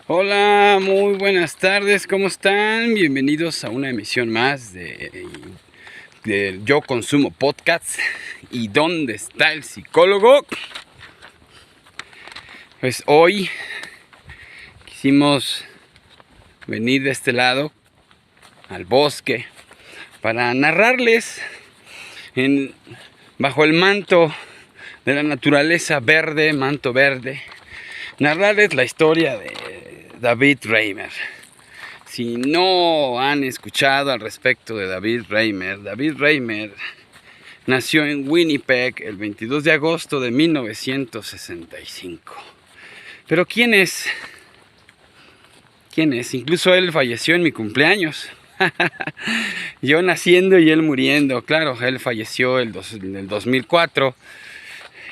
Hola, muy buenas tardes, ¿cómo están? Bienvenidos a una emisión más de Yo Consumo Podcasts. ¿Y dónde está el psicólogo? Pues hoy quisimos venir de este lado al bosque para narrarles bajo el manto de la naturaleza verde, manto verde, narrarles la historia de David Reimer. Si no han escuchado al respecto de David Reimer nació en Winnipeg el 22 de agosto de 1965. Pero ¿quién es? ¿Quién es? Incluso él falleció en mi cumpleaños. Yo naciendo y él muriendo. Claro, él falleció en el 2004.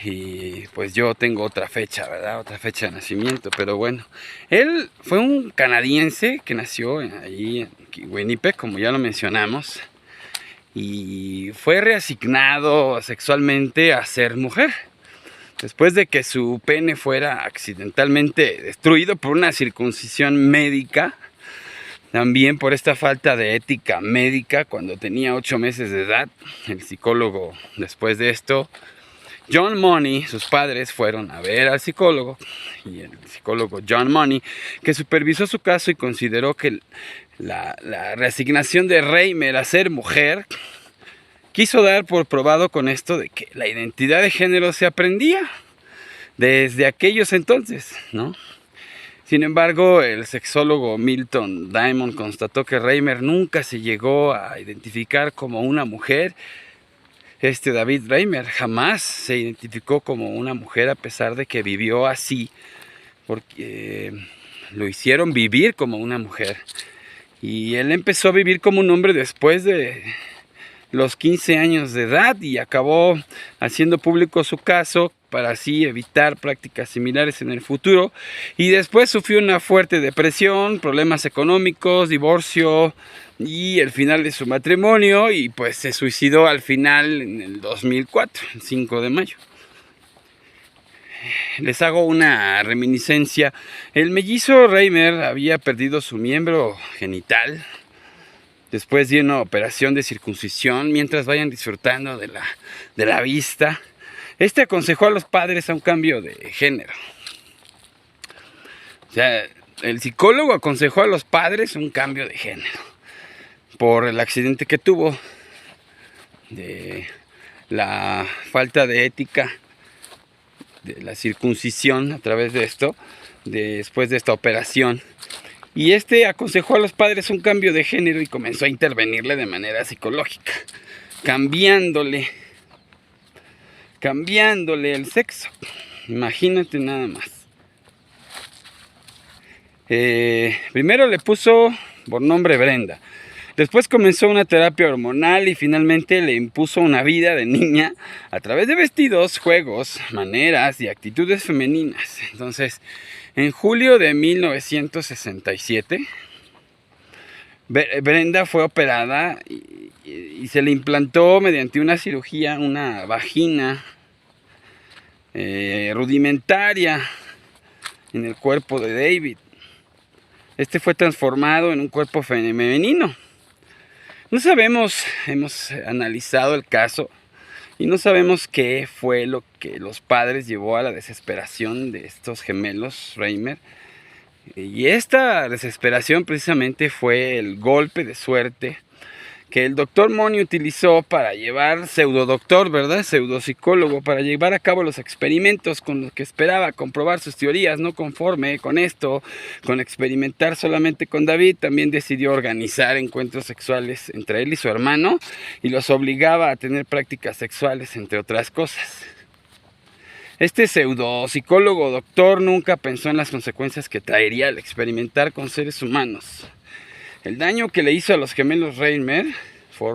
Y pues yo tengo otra fecha, ¿verdad? Otra fecha de nacimiento, pero bueno. Él fue un canadiense que nació ahí en Winnipeg, como ya lo mencionamos. Y fue reasignado sexualmente a ser mujer. Después de que su pene fuera accidentalmente destruido por una circuncisión médica. También por esta falta de ética médica cuando tenía 8 meses de edad. El psicólogo, después de esto, John Money, sus padres fueron a ver al psicólogo, y el psicólogo John Money, que supervisó su caso y consideró que la reasignación de Reimer a ser mujer, quiso dar por probado con esto de que la identidad de género se aprendía desde aquellos entonces, ¿no? Sin embargo, el sexólogo Milton Diamond constató que Reimer nunca se llegó a identificar como una mujer. David Reimer jamás se identificó como una mujer, a pesar de que vivió así, porque lo hicieron vivir como una mujer. Y él empezó a vivir como un hombre después de los 15 años de edad y acabó haciendo público su caso para así evitar prácticas similares en el futuro. Y después sufrió una fuerte depresión, problemas económicos, divorcio y el final de su matrimonio, y pues se suicidó al final en el 2004, el 5 de mayo. Les hago una reminiscencia. El mellizo Reimer había perdido su miembro genital después de una operación de circuncisión. Mientras vayan disfrutando de la vista, aconsejó a los padres a un cambio de género. O sea, el psicólogo aconsejó a los padres un cambio de género por el accidente que tuvo, de la falta de ética, de la circuncisión a través de esto, después de esta operación. Y aconsejó a los padres un cambio de género y comenzó a intervenirle de manera psicológica, cambiándole el sexo. Imagínate nada más. Primero le puso por nombre Brenda. Después comenzó una terapia hormonal y finalmente le impuso una vida de niña a través de vestidos, juegos, maneras y actitudes femeninas. Entonces, en julio de 1967, Brenda fue operada y se le implantó mediante una cirugía una vagina rudimentaria en el cuerpo de David. Fue transformado en un cuerpo femenino. No sabemos, hemos analizado el caso y no sabemos qué fue lo que los padres llevó a la desesperación de estos gemelos Reimer. Y esta desesperación precisamente fue el golpe de suerte que el doctor Money utilizó para llevar, pseudodoctor, ¿verdad? Pseudopsicólogo, para llevar a cabo los experimentos con los que esperaba comprobar sus teorías. No conforme con esto, con experimentar solamente con David, también decidió organizar encuentros sexuales entre él y su hermano y los obligaba a tener prácticas sexuales, entre otras cosas. Pseudopsicólogo doctor nunca pensó en las consecuencias que traería al experimentar con seres humanos. El daño que le hizo a los gemelos Reimer fue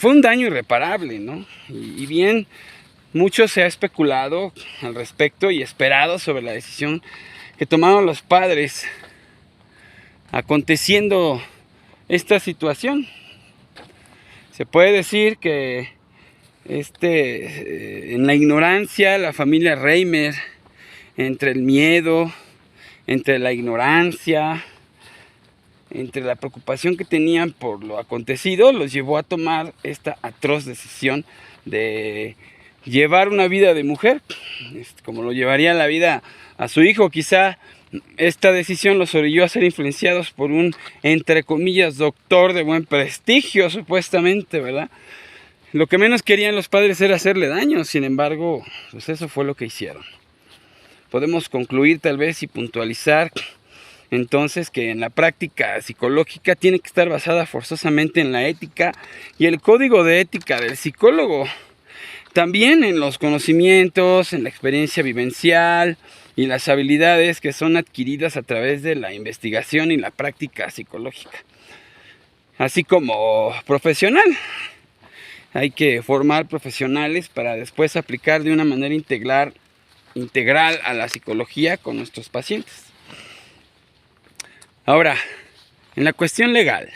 un daño irreparable, ¿no? Y bien, mucho se ha especulado al respecto y esperado sobre la decisión que tomaron los padres aconteciendo esta situación. Se puede decir que en la ignorancia, la familia Reimer entre el miedo, entre la ignorancia, entre la preocupación que tenían por lo acontecido, los llevó a tomar esta atroz decisión de llevar una vida de mujer, como lo llevaría la vida a su hijo. Quizá esta decisión los orilló a ser influenciados por un, entre comillas, doctor de buen prestigio, supuestamente, ¿verdad? Lo que menos querían los padres era hacerle daño, sin embargo, pues eso fue lo que hicieron. Podemos concluir tal vez y puntualizar entonces que en la práctica psicológica tiene que estar basada forzosamente en la ética y el código de ética del psicólogo. También en los conocimientos, en la experiencia vivencial y las habilidades que son adquiridas a través de la investigación y la práctica psicológica. Así como profesional. Hay que formar profesionales para después aplicar de una manera integral a la psicología con nuestros pacientes. Ahora, en la cuestión legal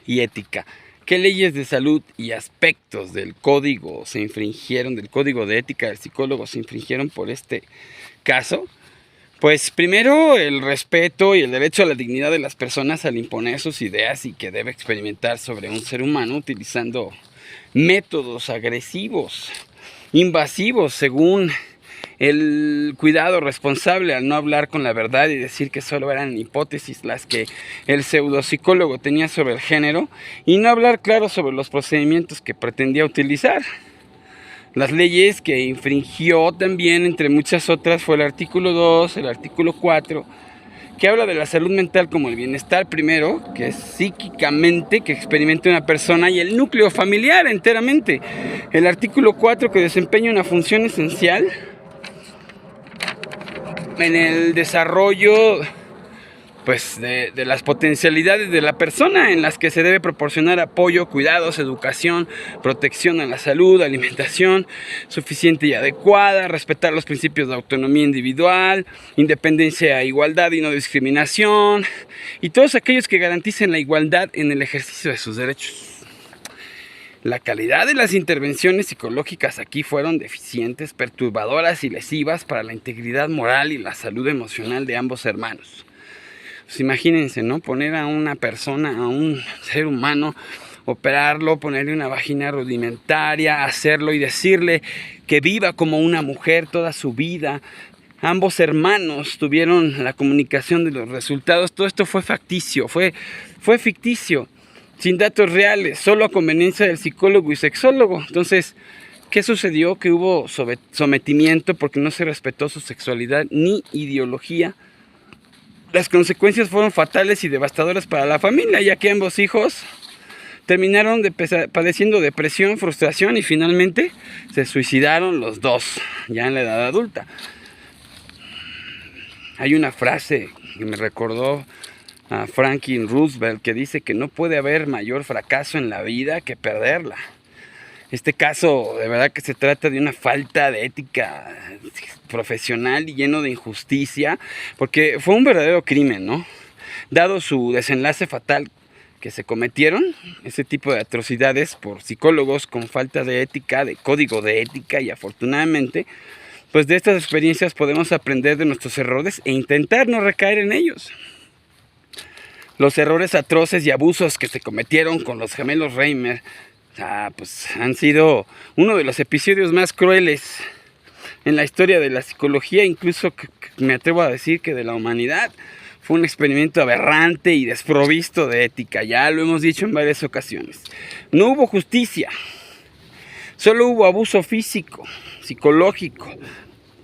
y ética, ¿qué leyes de salud y aspectos del código se infringieron, del código de ética del psicólogo se infringieron por este caso? Pues primero el respeto y el derecho a la dignidad de las personas al imponer sus ideas y que debe experimentar sobre un ser humano utilizando métodos agresivos, invasivos, según el cuidado responsable al no hablar con la verdad y decir que solo eran hipótesis las que el pseudopsicólogo tenía sobre el género y no hablar claro sobre los procedimientos que pretendía utilizar. Las leyes que infringió también, entre muchas otras, fue el artículo 2, el artículo 4, que habla de la salud mental como el bienestar primero, que es psíquicamente que experimente una persona, y el núcleo familiar enteramente. El artículo 4, que desempeña una función esencial en el desarrollo pues de las potencialidades de la persona, en las que se debe proporcionar apoyo, cuidados, educación, protección a la salud, alimentación suficiente y adecuada, respetar los principios de autonomía individual, independencia, igualdad y no discriminación, y todos aquellos que garanticen la igualdad en el ejercicio de sus derechos. La calidad de las intervenciones psicológicas aquí fueron deficientes, perturbadoras y lesivas para la integridad moral y la salud emocional de ambos hermanos. Pues imagínense, ¿no? Poner a una persona, a un ser humano, operarlo, ponerle una vagina rudimentaria, hacerlo y decirle que viva como una mujer toda su vida. Ambos hermanos tuvieron la comunicación de los resultados. Todo esto fue facticio, fue ficticio, sin datos reales, solo a conveniencia del psicólogo y sexólogo. Entonces, ¿qué sucedió? Que hubo sometimiento porque no se respetó su sexualidad ni ideología. Las consecuencias fueron fatales y devastadoras para la familia, ya que ambos hijos terminaron padeciendo depresión, frustración y finalmente se suicidaron los dos, ya en la edad adulta. Hay una frase que me recordó a Franklin Roosevelt que dice que no puede haber mayor fracaso en la vida que perderla. Este caso, de verdad que se trata de una falta de ética profesional y lleno de injusticia, porque fue un verdadero crimen, ¿no? Dado su desenlace fatal que se cometieron, ese tipo de atrocidades por psicólogos con falta de ética, de código de ética, y afortunadamente, pues de estas experiencias podemos aprender de nuestros errores e intentar no recaer en ellos. Los errores atroces y abusos que se cometieron con los gemelos Reimer pues han sido uno de los episodios más crueles en la historia de la psicología, incluso que me atrevo a decir que de la humanidad. Fue un experimento aberrante y desprovisto de ética, ya lo hemos dicho en varias ocasiones. No hubo justicia, solo hubo abuso físico, psicológico,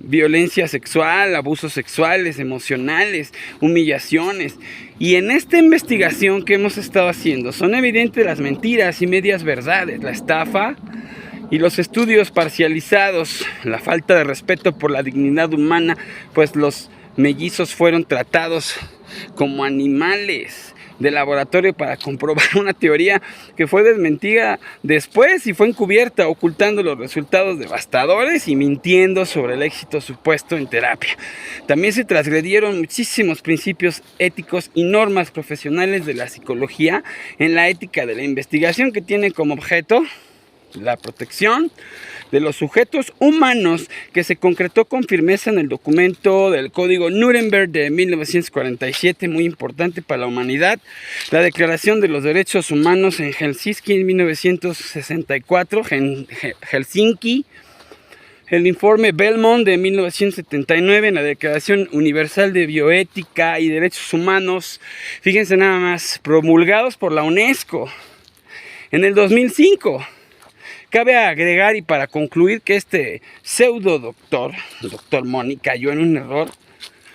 violencia sexual, abusos sexuales, emocionales, humillaciones. Y en esta investigación que hemos estado haciendo son evidentes las mentiras y medias verdades, la estafa y los estudios parcializados, la falta de respeto por la dignidad humana, pues los mellizos fueron tratados como animales de laboratorio para comprobar una teoría que fue desmentida después y fue encubierta, ocultando los resultados devastadores y mintiendo sobre el éxito supuesto en terapia. También se transgredieron muchísimos principios éticos y normas profesionales de la psicología en la ética de la investigación, que tiene como objeto la protección, de los sujetos humanos que se concretó con firmeza en el documento del Código Nuremberg de 1947, muy importante para la humanidad, la Declaración de los Derechos Humanos en Helsinki en 1964, Helsinki, el informe Belmont de 1979, en la Declaración Universal de Bioética y Derechos Humanos, fíjense nada más, promulgados por la UNESCO en el 2005. Cabe agregar y para concluir que este pseudo doctor Moni, cayó en un error.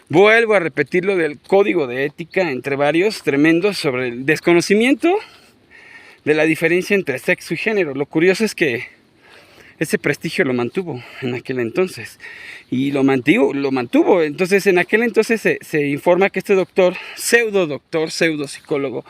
Vuelvo a repetir lo del código de ética, entre varios tremendos, sobre el desconocimiento de la diferencia entre sexo y género. Lo curioso es que ese prestigio lo mantuvo en aquel entonces. Y lo mantuvo. Entonces, en aquel entonces se informa que este pseudo psicólogo,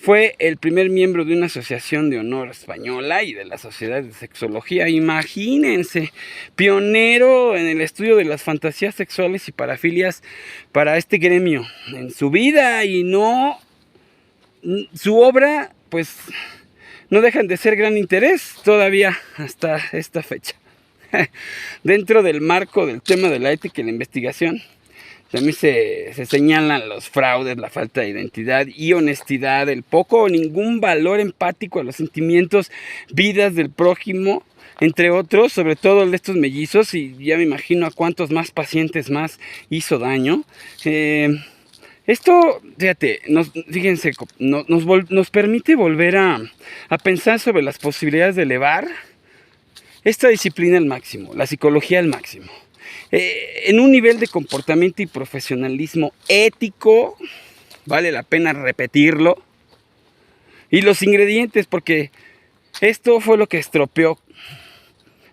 fue el primer miembro de una asociación de honor española y de la Sociedad de Sexología. Imagínense, pionero en el estudio de las fantasías sexuales y parafilias para este gremio en su vida, y su obra, pues, no dejan de ser gran interés todavía hasta esta fecha. Dentro del marco del tema de la ética y la investigación, también se señalan los fraudes, la falta de identidad y honestidad, el poco o ningún valor empático a los sentimientos, vidas del prójimo, entre otros, sobre todo el de estos mellizos, y ya me imagino a cuántos más pacientes más hizo daño. Esto, fíjate, fíjense, nos permite volver a pensar sobre las posibilidades de elevar esta disciplina al máximo, la psicología al máximo. En un nivel de comportamiento y profesionalismo ético, vale la pena repetirlo, y los ingredientes, porque esto fue lo que estropeó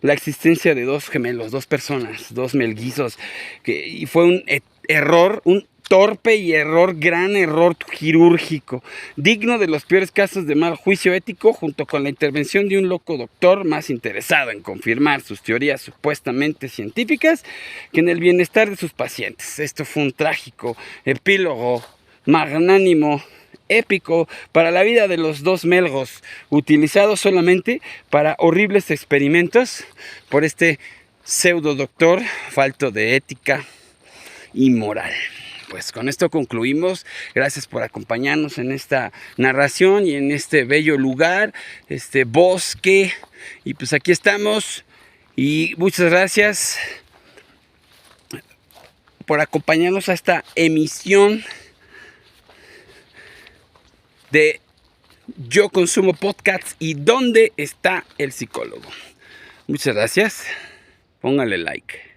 la existencia de dos gemelos, dos personas, dos mellizos, y fue un error, un torpe y gran error quirúrgico, digno de los peores casos de mal juicio ético, junto con la intervención de un loco doctor más interesado en confirmar sus teorías supuestamente científicas que en el bienestar de sus pacientes. Esto fue un trágico epílogo magnánimo, épico para la vida de los dos melgos, utilizados solamente para horribles experimentos por este pseudo doctor falto de ética y moral. Pues con esto concluimos. Gracias por acompañarnos en esta narración y en este bello lugar, este bosque. Y pues aquí estamos. Y muchas gracias por acompañarnos a esta emisión de Yo Consumo Podcasts y ¿Dónde está el psicólogo? Muchas gracias. Póngale like.